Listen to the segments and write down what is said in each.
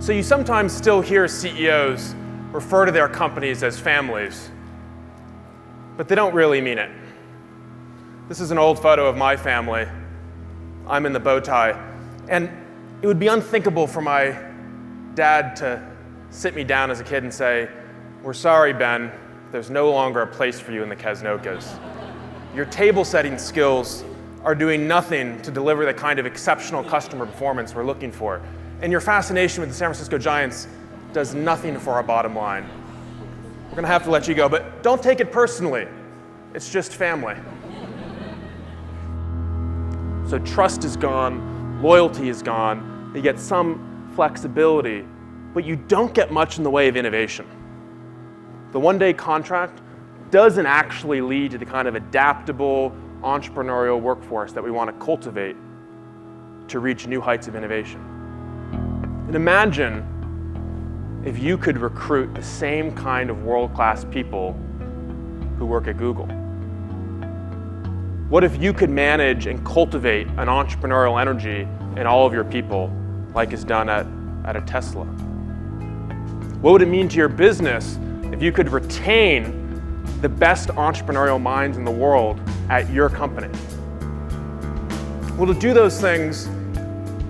So you sometimes still hear CEOs refer to their companies as families, but they don't really mean it. This is an old photo of my family. I'm in the bow tie, and it would be unthinkable for my dad to sit me down as a kid and say, "We're sorry, Ben, there's no longer a place for you in the Casnochas. Your table setting skills are doing nothing to deliver the kind of exceptional customer performance we're looking for. And your fascination with the San Francisco Giants does nothing for our bottom line. We're going to have to let you go, but don't take it personally. It's just family." So trust is gone, loyalty is gone, you get some flexibility, but you don't get much in the way of innovation. The one-day contract doesn't actually lead to the kind of adaptable, entrepreneurial workforce that we want to cultivate to reach new heights of innovation. And imagine if you could recruit the same kind of world-class people who work at Google. What if you could manage and cultivate an entrepreneurial energy in all of your people like is done at a Tesla? What would it mean to your business if you could retain the best entrepreneurial minds in the world at your company? Well, to do those things,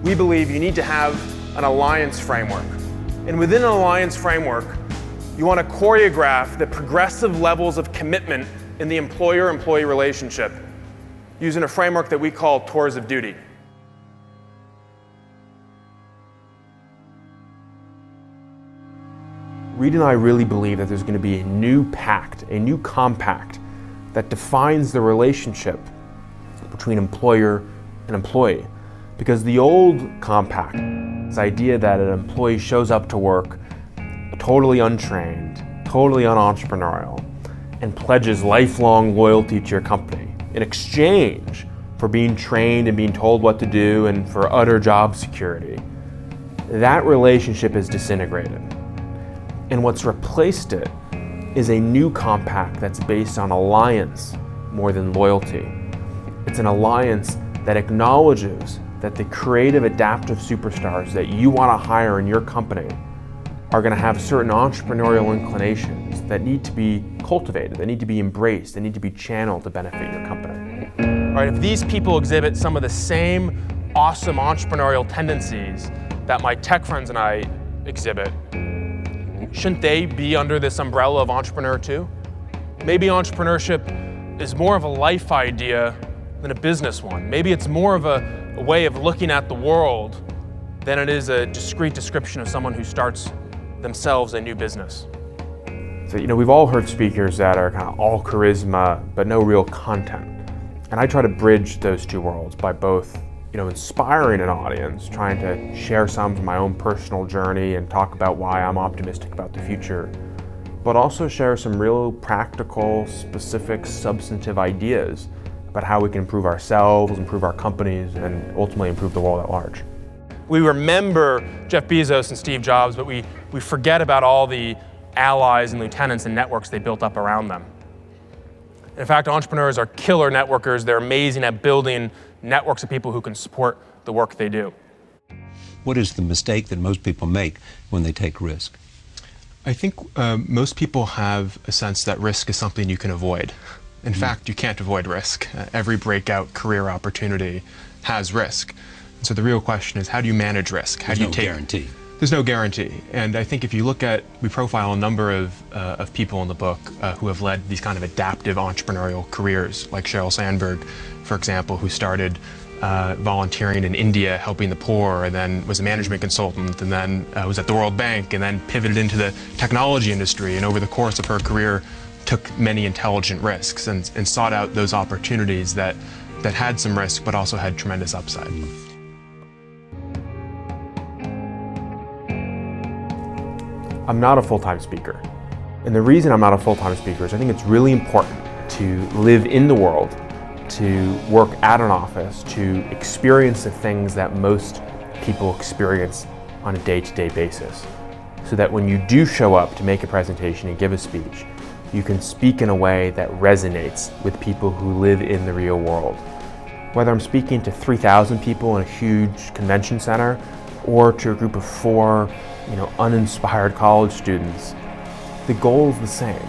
we believe you need to have an alliance framework. And within an alliance framework, you want to choreograph the progressive levels of commitment in the employer-employee relationship using a framework that we call tours of duty. Reed and I really believe that there's going to be a new pact, a new compact that defines the relationship between employer and employee. Because the old compact, this idea that an employee shows up to work totally untrained, totally unentrepreneurial, and pledges lifelong loyalty to your company in exchange for being trained and being told what to do and for utter job security, that relationship is disintegrated. And what's replaced it is a new compact that's based on alliance more than loyalty. It's an alliance that acknowledges that the creative, adaptive superstars that you want to hire in your company are going to have certain entrepreneurial inclinations that need to be cultivated, that need to be embraced, that need to be channeled to benefit your company. All right, if these people exhibit some of the same awesome entrepreneurial tendencies that my tech friends and I exhibit, shouldn't they be under this umbrella of entrepreneur too? Maybe entrepreneurship is more of a life idea than a business one. Maybe it's more of a way of looking at the world than it is a discrete description of someone who starts themselves a new business. So, we've all heard speakers that are kind of all charisma, but no real content. And I try to bridge those two worlds by both, inspiring an audience, trying to share some from my own personal journey and talk about why I'm optimistic about the future, but also share some real practical, specific, substantive ideas about how we can improve ourselves, improve our companies, and ultimately improve the world at large. We remember Jeff Bezos and Steve Jobs, but we forget about all the allies and lieutenants and networks they built up around them. In fact, entrepreneurs are killer networkers. They're amazing at building networks of people who can support the work they do. What is the mistake that most people make when they take risk? I think most people have a sense that risk is something you can avoid. In fact, you can't avoid risk. Every breakout career opportunity has risk. And so the real question is, how do you manage risk? How do you take? There's no guarantee. There's no guarantee. And I think if you look at, we profile a number of people in the book who have led these kind of adaptive entrepreneurial careers, like Sheryl Sandberg, for example, who started volunteering in India, helping the poor, and then was a management consultant, and then was at the World Bank, and then pivoted into the technology industry, and over the course of her career took many intelligent risks and sought out those opportunities that had some risk but also had tremendous upside. I'm not a full-time speaker. And the reason I'm not a full-time speaker is I think it's really important to live in the world, to work at an office, to experience the things that most people experience on a day-to-day basis. So that when you do show up to make a presentation and give a speech, you can speak in a way that resonates with people who live in the real world. Whether I'm speaking to 3,000 people in a huge convention center, or to a group of 4, uninspired college students, the goal is the same.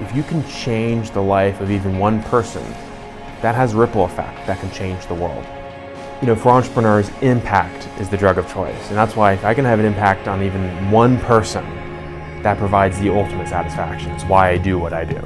If you can change the life of even one person, that has a ripple effect that can change the world. For entrepreneurs, impact is the drug of choice. And that's why if I can have an impact on even one person, that provides the ultimate satisfaction. It's why I do what I do.